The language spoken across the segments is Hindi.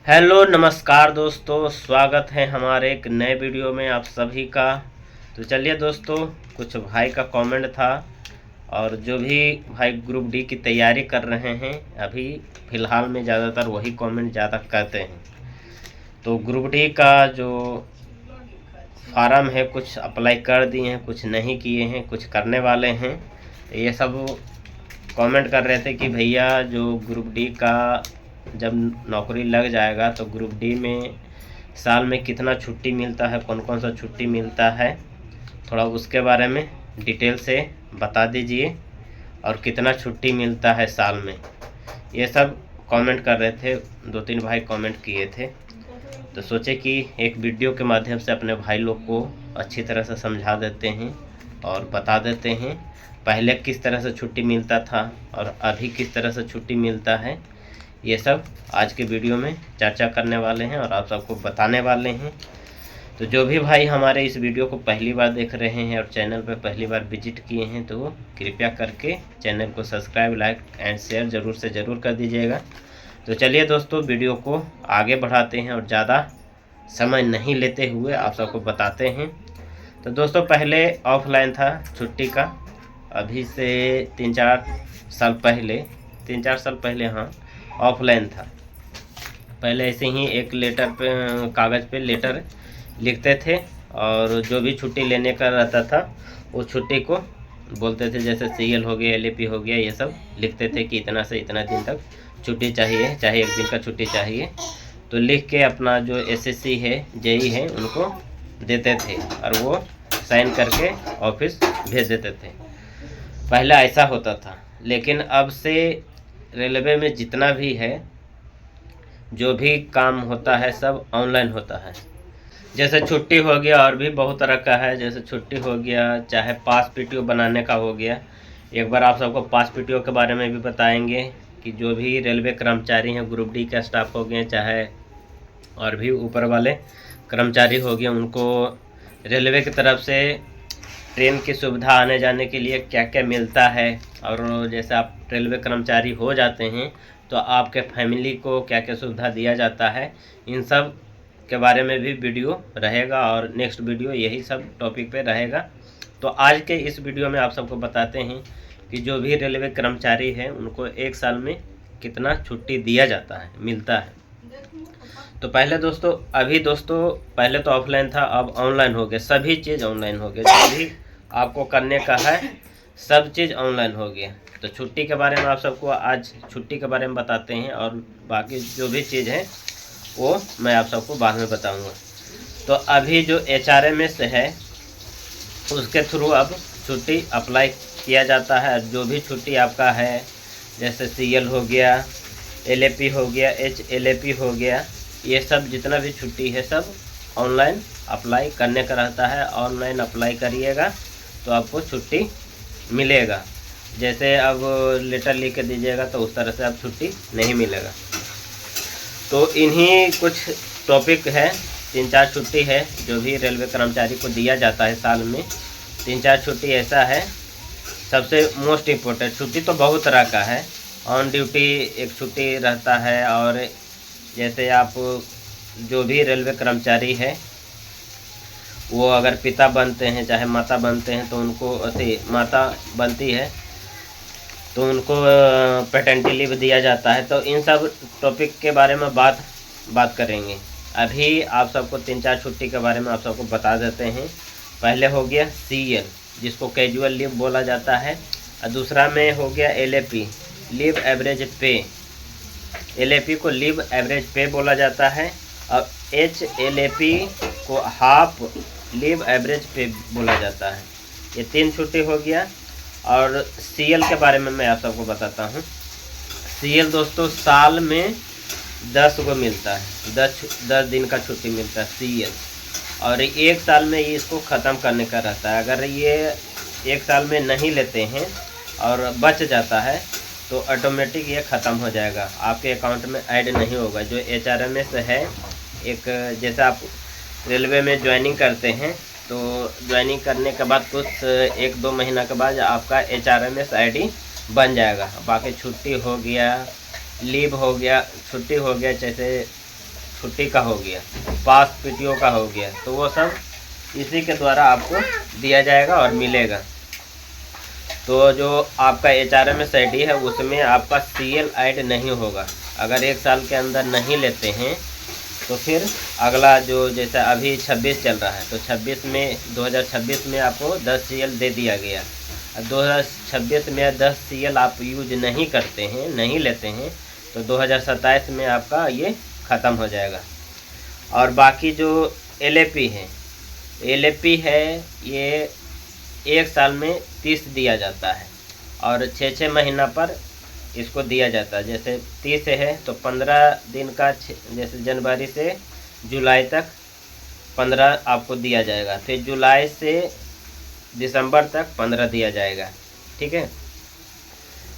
हेलो नमस्कार दोस्तों, स्वागत है हमारे एक नए वीडियो में आप सभी का। तो चलिए दोस्तों, कुछ भाई का कमेंट था और जो भी भाई ग्रुप डी की तैयारी कर रहे हैं अभी फ़िलहाल में ज़्यादातर वही कमेंट ज़्यादा करते हैं। तो ग्रुप डी का जो फार्म है कुछ अप्लाई कर दिए हैं, कुछ नहीं किए हैं, कुछ करने वाले हैं। तो ये सब कमेंट कर रहे थे कि भैया जो ग्रुप डी का जब नौकरी लग जाएगा तो ग्रुप डी में साल में कितना छुट्टी मिलता है, कौन कौन सा छुट्टी मिलता है, थोड़ा उसके बारे में डिटेल से बता दीजिए और कितना छुट्टी मिलता है साल में। ये सब कमेंट कर रहे थे, 2-3 भाई कमेंट किए थे। तो सोचे कि एक वीडियो के माध्यम से अपने भाई लोग को अच्छी तरह से समझा देते हैं और बता देते हैं पहले किस तरह से छुट्टी मिलता था और अभी किस तरह से छुट्टी मिलता है। ये सब आज के वीडियो में चर्चा करने वाले हैं और आप सबको बताने वाले हैं। तो जो भी भाई हमारे इस वीडियो को पहली बार देख रहे हैं और चैनल पर पहली बार विजिट किए हैं तो कृपया करके चैनल को सब्सक्राइब, लाइक एंड शेयर ज़रूर से ज़रूर कर दीजिएगा। तो चलिए दोस्तों, वीडियो को आगे बढ़ाते हैं और ज़्यादा समय नहीं लेते हुए आप सबको बताते हैं। तो दोस्तों, पहले ऑफलाइन था छुट्टी का, अभी से 3-4 साल पहले हाँ ऑफलाइन था। पहले ऐसे ही एक लेटर पे, कागज़ पे लेटर लिखते थे और जो भी छुट्टी लेने का रहता था उस छुट्टी को बोलते थे, जैसे सीएल हो गया, एलएपी हो गया, ये सब लिखते थे कि इतना से इतना दिन तक छुट्टी चाहिए, चाहे एक दिन का छुट्टी चाहिए। तो लिख के अपना जो एसएससी है, जेई है, उनको देते थे और वो साइन करके ऑफिस भेज देते थे। पहले ऐसा होता था, लेकिन अब से रेलवे में जितना भी है, जो भी काम होता है सब ऑनलाइन होता है। जैसे छुट्टी हो गया, और भी बहुत तरह का है, जैसे छुट्टी हो गया, चाहे पास पीटीओ बनाने का हो गया। एक बार आप सबको पास पीटीओ के बारे में भी बताएंगे कि जो भी रेलवे कर्मचारी हैं, ग्रुप डी का स्टाफ हो गए, चाहे और भी ऊपर वाले कर्मचारी हो गए, उनको रेलवे की तरफ से ट्रेन की सुविधा आने जाने के लिए क्या क्या मिलता है, और जैसे आप रेलवे कर्मचारी हो जाते हैं तो आपके फैमिली को क्या क्या सुविधा दिया जाता है, इन सब के बारे में भी वीडियो रहेगा और नेक्स्ट वीडियो यही सब टॉपिक पे रहेगा। तो आज के इस वीडियो में आप सबको बताते हैं कि जो भी रेलवे कर्मचारी है उनको एक साल में कितना छुट्टी दिया जाता है, मिलता है। तो पहले दोस्तों, अभी दोस्तों पहले तो ऑफलाइन था, अब ऑनलाइन हो गया, सभी चीज़ ऑनलाइन हो गया। जो भी आपको करने का है सब चीज़ ऑनलाइन हो गया। तो छुट्टी के बारे में आप सबको आज छुट्टी के बारे में बताते हैं और बाकी जो भी चीज़ है वो मैं आप सबको बाद में बताऊंगा। तो अभी जो HRMS है उसके थ्रू अब छुट्टी अप्लाई किया जाता है। जो भी छुट्टी आपका है, जैसे CL हो गया, LAP हो गया, HLAP हो गया, ये सब जितना भी छुट्टी है सब ऑनलाइन अप्लाई करने का रहता है। ऑनलाइन अप्लाई करिएगा तो आपको छुट्टी मिलेगा। जैसे अब लेटर लिख के दीजिएगा तो उस तरह से अब छुट्टी नहीं मिलेगा। तो इन्हीं कुछ टॉपिक है, 3-4 छुट्टी है जो भी रेलवे कर्मचारी को दिया जाता है साल में। 3-4 छुट्टी ऐसा है। सबसे मोस्ट इम्पोर्टेंट छुट्टी तो बहुत तरह का है। ऑन ड्यूटी एक छुट्टी रहता है, और जैसे आप जो भी रेलवे कर्मचारी है वो अगर पिता बनते हैं चाहे माता बनते हैं तो उनको ऐसे माता बनती है तो उनको पैटर्निटी लीव दिया जाता है। तो इन सब टॉपिक के बारे में बात करेंगे। अभी आप सबको 3-4 छुट्टी के बारे में आप सबको बता देते हैं। पहले हो गया CL, जिसको कैजुअल लीव बोला जाता है, और दूसरा में हो गया LAP, लीव एवरेज पे। LAP को लीव एवरेज पे बोला जाता है, और HLAP को हाफ लीव एवरेज पे बोला जाता है। ये 3 छुट्टी हो गया। और CL के बारे में मैं आप सबको बताता हूँ। CL दोस्तों साल में 10 को मिलता है, 10 दिन का छुट्टी मिलता है CL, और एक साल में ये इसको ख़त्म करने का रहता है। अगर ये एक साल में नहीं लेते हैं और बच जाता है तो ऑटोमेटिक ये ख़त्म हो जाएगा, आपके अकाउंट में ऐड नहीं होगा। जो HRMS है, एक जैसे आप रेलवे में ज्वाइनिंग करते हैं तो ज्वाइनिंग करने के बाद कुछ 1-2 महीना के बाद आपका HRMS ID बन जाएगा। बाकी छुट्टी हो गया, लीव हो गया, छुट्टी हो गया, जैसे छुट्टी का हो गया, पास पीटीओ का हो गया, तो वो सब इसी के द्वारा आपको दिया जाएगा और मिलेगा। तो जो आपका HRMS ID है उसमें आपका CL ऐड नहीं होगा। अगर 1 साल के अंदर नहीं लेते हैं तो फिर अगला जो जैसा अभी 26 चल रहा है, तो 2026 में आपको 10 CL दे दिया गया। 2026 में 10 CL आप यूज नहीं करते हैं, नहीं लेते हैं, तो 2027 में आपका ये ख़त्म हो जाएगा। और बाकी जो LAP है ये 1 साल में 30 दिया जाता है और 6 महीना पर इसको दिया जाता है। जैसे 30 है तो 15 दिन का, जैसे जनवरी से जुलाई तक 15 आपको दिया जाएगा, फिर जुलाई से दिसंबर तक 15 दिया जाएगा, ठीक है।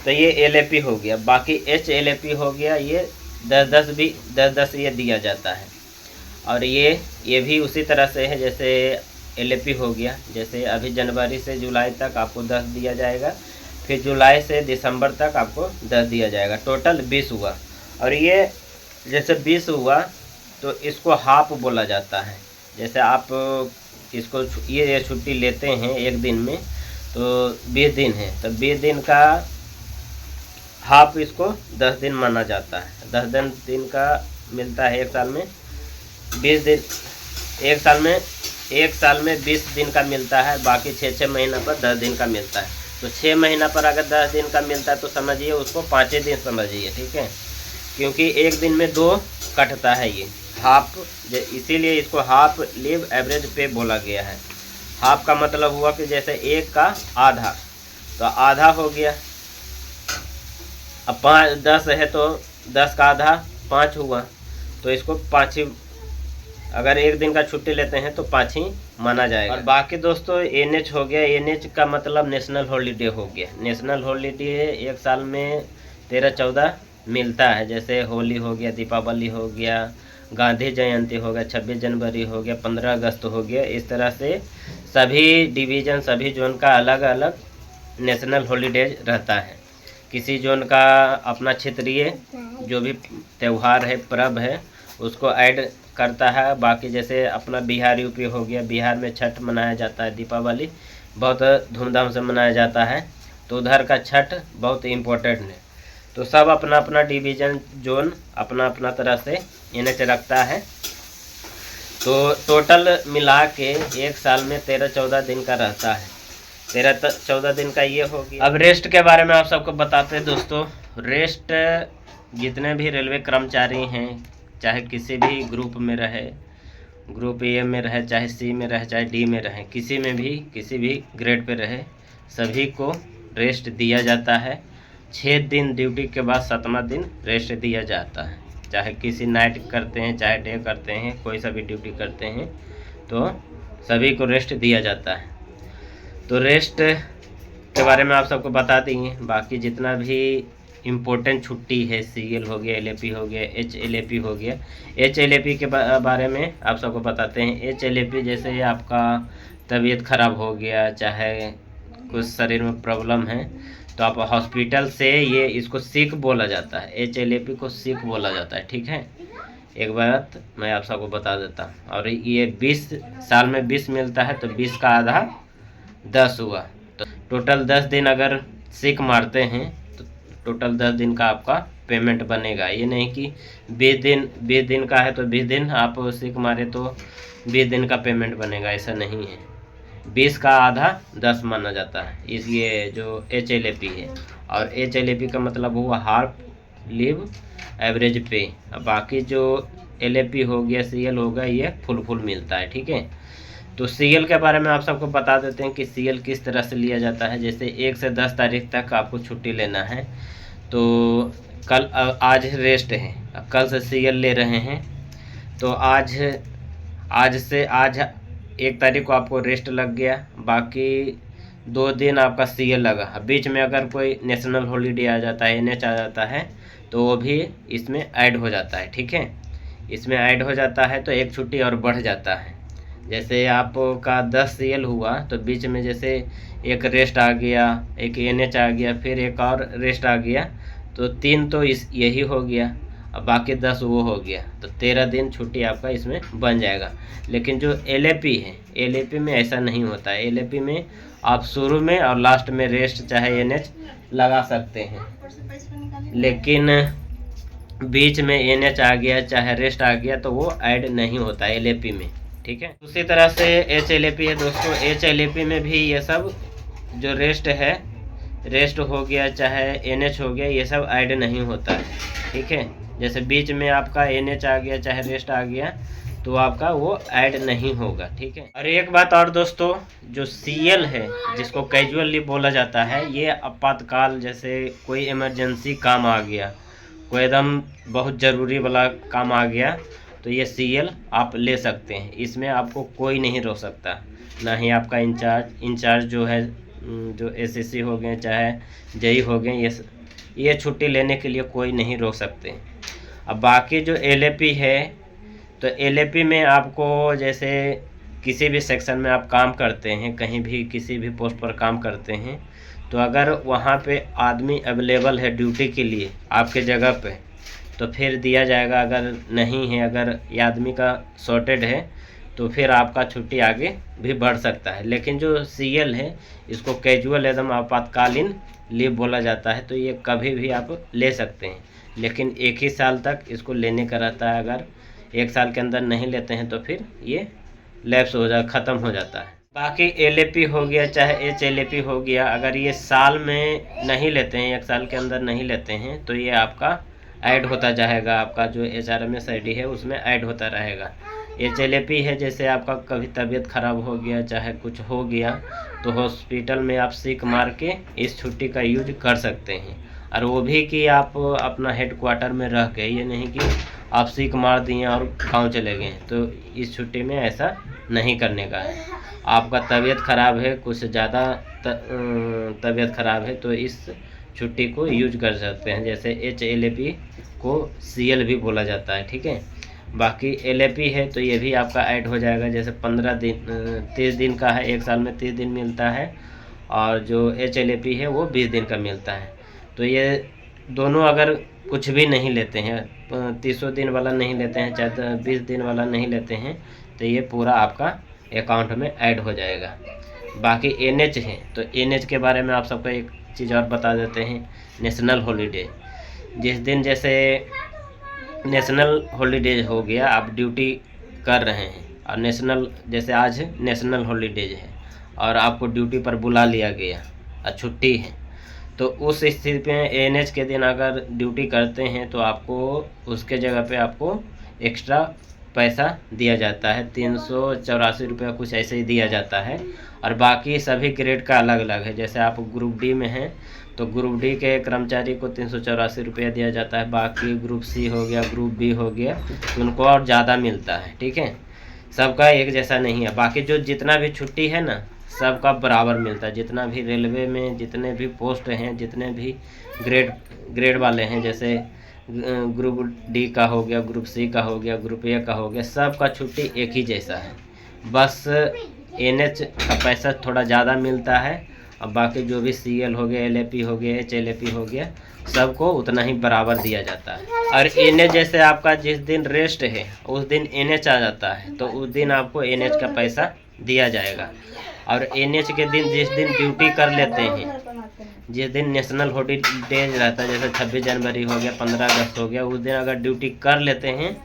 तो ये LAP हो गया। बाकी HLAP हो गया, ये 10-10 ये दिया जाता है। और ये भी उसी तरह से है जैसे LAP हो गया। जैसे अभी जनवरी से जुलाई तक आपको 10 दिया जाएगा, फिर जुलाई से दिसंबर तक आपको 10 दिया जाएगा, टोटल 20 हुआ। और ये जैसे 20 हुआ तो इसको हाफ बोला जाता है। जैसे आप इसको ये छुट्टी लेते हैं 1 दिन में, तो 20 दिन है, तो 20 दिन का हाफ इसको 10 दिन माना जाता है। 10 दिन का मिलता है 1 साल में 20 दिन, 1 साल में 20 दिन का मिलता है। बाकी 6 महीना पर 10 दिन का मिलता है। तो 6 महीना पर अगर 10 दिन का मिलता है तो समझिए उसको 5 दिन समझिए, ठीक है, क्योंकि 1 दिन में 2 कटता है ये हाफ, इसीलिए इसको हाफ लीव एवरेज पे बोला गया है। हाफ का मतलब हुआ कि जैसे 1 का आधा, तो आधा हो गया। अब 10 है तो 10 का आधा 5 हुआ, तो इसको 5 ही, अगर 1 दिन का छुट्टी लेते हैं तो 5 ही माना जाएगा। और बाकी दोस्तों NH हो गया। NH का मतलब नेशनल हॉलीडे हो गया। नेशनल हॉलीडे 1 साल में 13-14 मिलता है। जैसे होली हो गया, दीपावली हो गया, गांधी जयंती हो गया, 26 जनवरी हो गया, 15 अगस्त हो गया। इस तरह से सभी डिवीज़न, सभी जोन का अलग अलग नेशनल हॉलीडे रहता है। किसी जोन का अपना क्षेत्रीय जो भी त्यौहार है, पर्व है, उसको ऐड करता है। बाकी जैसे अपना बिहार यूपी हो गया, बिहार में छठ मनाया जाता है, दीपावली बहुत धूमधाम से मनाया जाता है, तो उधर का छठ बहुत इम्पोर्टेंट है। तो सब अपना अपना डिवीज़न जोन अपना अपना तरह से NH रखता है। तो टोटल मिला के 1 साल में 13-14 दिन का रहता है। 13-14 दिन का ये हो गया। अब रेस्ट के बारे में आप सबको बताते हैं दोस्तों। रेस्ट जितने भी रेलवे कर्मचारी हैं, चाहे किसी भी ग्रुप में रहे, ग्रुप A में रहे, चाहे C में रहे, चाहे D में रहे, किसी में भी किसी भी ग्रेड पे रहे, सभी को रेस्ट दिया जाता है। 6 दिन ड्यूटी के बाद 7वां दिन रेस्ट दिया जाता है। चाहे किसी नाइट करते हैं, चाहे डे करते हैं, कोई सा भी ड्यूटी करते हैं, तो सभी को रेस्ट दिया जाता है। तो रेस्ट के बारे में आप सबको बता देंगे। बाकी जितना भी इम्पोर्टेंट छुट्टी है, CL हो गया, LAP हो गया, HLAP हो गया। HLAP के बारे में आप सबको बताते हैं। HLAP जैसे आपका तबीयत ख़राब हो गया, चाहे कुछ शरीर में प्रॉब्लम है, तो आप हॉस्पिटल से ये इसको सिक बोला जाता है। HLAP को सिक बोला जाता है, ठीक है। एक बात मैं आप सबको बता देता हूँ। और ये 20 साल में 20 मिलता है, तो 20 का आधा 10 हुआ, तो टोटल 10 दिन अगर सिक मारते हैं तो टोटल 10 दिन का आपका पेमेंट बनेगा। ये नहीं कि 20 दिन का है तो 20 दिन आप सिक मारे तो 20 दिन का पेमेंट बनेगा, ऐसा नहीं है। 20 का आधा 10 माना जाता है, इसलिए जो HLAP है। और HLAP का मतलब हुआ हाफ लीव एवरेज पे। बाकी जो LAP हो गया, CL हो गया, ये फुल मिलता है, ठीक है। तो CL के बारे में आप सबको बता देते हैं कि CL किस तरह से लिया जाता है। जैसे 1 से 10 तारीख तक आपको छुट्टी लेना है, तो आज रेस्ट है, कल से CL ले रहे हैं, तो आज 1 तारीख को आपको रेस्ट लग गया, बाकी 2 दिन आपका CL लगा। बीच में अगर कोई नेशनल हॉलीडे आ जाता है, NH आ जाता है, तो वो भी इसमें ऐड हो जाता है, ठीक है। इसमें ऐड हो जाता है तो 1 छुट्टी और बढ़ जाता है। जैसे आपका 10 CL हुआ तो बीच में जैसे एक रेस्ट आ गया, एक NH आ गया, फिर एक और रेस्ट आ गया, तो 3 तो यही हो गया। अब बाकी 10 वो हो गया, तो 13 दिन छुट्टी आपका इसमें बन जाएगा। लेकिन जो एलएपी है, एलएपी में ऐसा नहीं होता है। एलएपी में आप शुरू में और लास्ट में रेस्ट चाहे एनएच लगा सकते हैं, लेकिन बीच में एनएच आ गया चाहे रेस्ट आ गया तो वो ऐड नहीं होता है एलएपी में, ठीक है। उसी तरह से एचएलएपी है दोस्तों, एचएलएपी में भी ये सब जो रेस्ट है, रेस्ट हो गया चाहे एनएच हो गया, ये सब ऐड नहीं होता है, ठीक है। जैसे बीच में आपका एनएच आ गया चाहे रेस्ट आ गया तो आपका वो ऐड नहीं होगा, ठीक है। और एक बात और दोस्तों, जो सीएल है जिसको कैजुअल लीव बोला जाता है, ये आपातकाल जैसे कोई इमरजेंसी काम आ गया, कोई एकदम बहुत ज़रूरी वाला काम आ गया तो ये सीएल आप ले सकते हैं। इसमें आपको कोई नहीं रोक सकता, ना ही आपका इंचार्ज जो है, जो एसएससी हो गए चाहे जेई हो गए, ये छुट्टी लेने के लिए कोई नहीं रोक सकते। अब बाकी जो एलएपी है, तो एलएपी में आपको जैसे किसी भी सेक्शन में आप काम करते हैं, कहीं भी किसी भी पोस्ट पर काम करते हैं, तो अगर वहाँ पे आदमी अवेलेबल है ड्यूटी के लिए आपके जगह पे, तो फिर दिया जाएगा। अगर नहीं है, अगर ये आदमी का शॉर्टेज है, तो फिर आपका छुट्टी आगे भी बढ़ सकता है। लेकिन जो सीएल है, इसको कैजुअल एकदम आपातकालीन लीव बोला जाता है, तो ये कभी भी आप ले सकते हैं। लेकिन 1 ही साल तक इसको लेने का रहता है। अगर 1 साल के अंदर नहीं लेते हैं तो फिर ये लैप्स हो ख़त्म हो जाता है। बाकी एलएपी हो गया चाहे एचएलएपी हो गया, अगर ये साल में नहीं लेते हैं, 1 साल के अंदर नहीं लेते हैं, तो ये आपका ऐड होता जाएगा। आपका जो HRMS ID है उसमें ऐड होता रहेगा। एचएलएपी है जैसे आपका कभी तबीयत ख़राब हो गया चाहे कुछ हो गया, तो हॉस्पिटल में आप सीक मार के इस छुट्टी का यूज कर सकते हैं। और वो भी कि आप अपना हेडक्वार्टर में रह के, ये नहीं कि आप सीक मार दिए और गाँव चले गए, तो इस छुट्टी में ऐसा नहीं करने का है। आपका तबीयत ख़राब है, कुछ ज़्यादा तबीयत ख़राब है, तो इस छुट्टी को यूज कर सकते हैं। जैसे एचएलएपी को सीएल भी बोला जाता है, ठीक है। बाकी एलएपी है तो ये भी आपका ऐड हो जाएगा। जैसे 30 दिन का है, 1 साल में 30 दिन मिलता है, और जो एचएलएपी है वो 20 दिन का मिलता है। तो ये दोनों अगर कुछ भी नहीं लेते हैं, 30 दिन वाला नहीं लेते हैं चाहे 20 दिन वाला नहीं लेते हैं, तो ये पूरा आपका अकाउंट में ऐड हो जाएगा। बाकी एनएच है, तो एनएच के बारे में आप सबको एक चीज़ और बता देते हैं। नेशनल हॉलीडे, जिस दिन जैसे नेशनल हॉलीडे हो गया, आप ड्यूटी कर रहे हैं और नेशनल, जैसे आज नेशनल हॉलीडेज है और आपको ड्यूटी पर बुला लिया गया और छुट्टी है, तो उस स्थिति में एनएच के दिन अगर ड्यूटी करते हैं तो आपको उसके जगह पे आपको एक्स्ट्रा पैसा दिया जाता है। 384 रुपये कुछ ऐसे ही दिया जाता है। और बाकी सभी ग्रेड का अलग अलग है। जैसे आप ग्रुप डी में हैं तो ग्रुप डी के कर्मचारी को 384 रुपया दिया जाता है। बाकी ग्रुप सी हो गया, ग्रुप बी हो गया, तो उनको और ज़्यादा मिलता है, ठीक है। सबका एक जैसा नहीं है। बाकी जो जितना भी छुट्टी है ना, सबका बराबर मिलता है। जितना भी रेलवे में जितने भी पोस्ट हैं, जितने भी ग्रेड वाले हैं, जैसे ग्रुप डी का हो गया, ग्रुप सी का हो गया, ग्रुप ए का हो गया, सबका छुट्टी एक ही जैसा है। बस एनएच का पैसा थोड़ा ज़्यादा मिलता है, और बाकी जो भी सीएल हो गया, एलएपी हो गया, एचएलएपी हो गया, सबको उतना ही बराबर दिया जाता है। और एनएच जैसे आपका जिस दिन रेस्ट है उस दिन एनएच आ जाता है, तो उस दिन आपको एनएच का पैसा दिया जाएगा। और एनएच के दिन जिस दिन ड्यूटी कर लेते हैं, जिस दिन नेशनल हॉलीडेज रहता है, जैसे 26 जनवरी हो गया, 15 अगस्त हो गया, उस दिन अगर ड्यूटी कर लेते हैं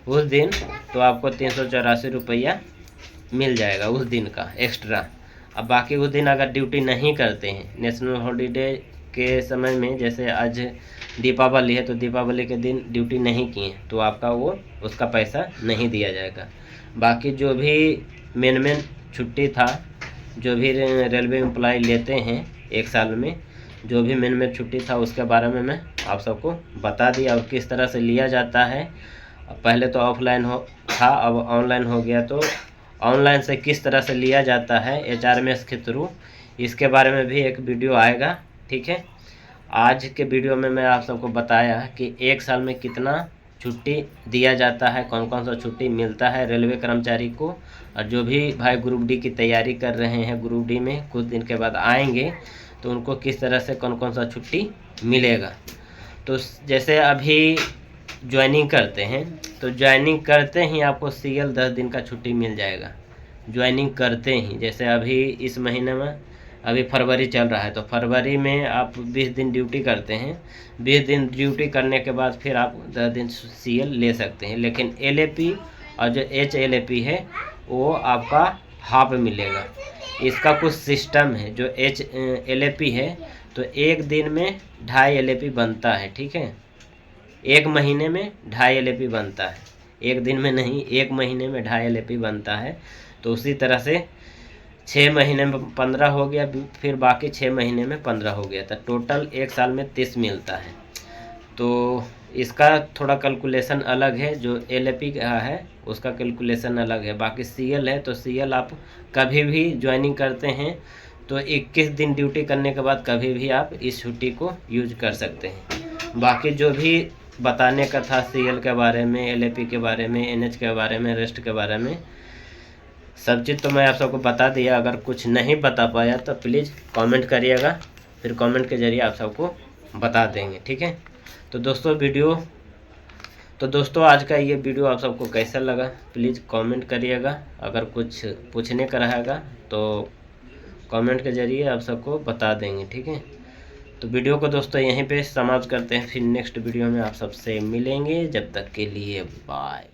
उस दिन, तो आपको 384 रुपया मिल जाएगा उस दिन का एक्स्ट्रा। अब बाकी उस दिन अगर ड्यूटी नहीं करते हैं नेशनल हॉलीडे के समय में, जैसे आज दीपावली है तो दीपावली के दिन ड्यूटी नहीं किए तो आपका वो उसका पैसा नहीं दिया जाएगा। बाकी जो भी मेन छुट्टी था, जो भी रेलवे एम्प्लॉय लेते हैं 1 साल में, जो भी मेन छुट्टी था उसके बारे में मैं आप सबको बता दिया। और किस तरह से लिया जाता है, पहले तो ऑफलाइन था, अब ऑनलाइन हो गया, तो ऑनलाइन से किस तरह से लिया जाता है HRMS के थ्रू, इसके बारे में भी एक वीडियो आएगा, ठीक है। आज के वीडियो में मैं आप सबको बताया कि 1 साल में कितना छुट्टी दिया जाता है, कौन कौन सा छुट्टी मिलता है रेलवे कर्मचारी को। और जो भी भाई ग्रुप डी की तैयारी कर रहे हैं, ग्रुप डी में कुछ दिन के बाद आएंगे, तो उनको किस तरह से कौन कौन सा छुट्टी मिलेगा। तो जैसे अभी ज्वाइनिंग करते हैं तो ज्वाइनिंग करते ही आपको CL 10 दिन का छुट्टी मिल जाएगा। ज्वाइनिंग करते ही, जैसे अभी इस महीने में अभी फरवरी चल रहा है तो फरवरी में आप 20 दिन ड्यूटी करते हैं। 20 दिन ड्यूटी करने के बाद फिर आप 10 दिन CL ले सकते हैं। लेकिन LAP और जो HLAP है वो आपका हाफ मिलेगा। इसका कुछ सिस्टम है। जो HLAP है तो एक दिन में 2.5 LAP बनता है, ठीक है। एक महीने में 2.5 LAP बनता है, एक दिन में नहीं, एक महीने में 2.5 LAP बनता है। तो उसी तरह से 6 महीने में 15 हो गया, फिर बाकी 6 महीने में 15 हो गया, तो टोटल एक साल में 30 मिलता है। तो इसका थोड़ा कैलकुलेशन अलग है। जो LAP का है उसका कैलकुलेशन अलग है। बाकी CL है तो CL आप कभी भी ज्वाइनिंग करते हैं तो 21 दिन ड्यूटी करने के बाद कभी भी आप इस छुट्टी को यूज कर सकते हैं। बाकी जो भी बताने का था CL के बारे में, LAP के बारे में, NH के बारे में, रेस्ट के बारे में, सब चीज़ तो मैं आप सबको बता दिया। अगर कुछ नहीं बता पाया तो प्लीज़ कमेंट करिएगा, फिर कमेंट के ज़रिए आप सबको बता देंगे, ठीक है। तो दोस्तों आज का ये वीडियो आप सबको कैसा लगा प्लीज़ कमेंट करिएगा। अगर कुछ पूछने का रहेगा तो कमेंट के ज़रिए आप सबको बता देंगे, ठीक है। तो वीडियो को दोस्तों यहीं पे समाप्त करते हैं, फिर नेक्स्ट वीडियो में आप सबसे मिलेंगे। जब तक के लिए बाय।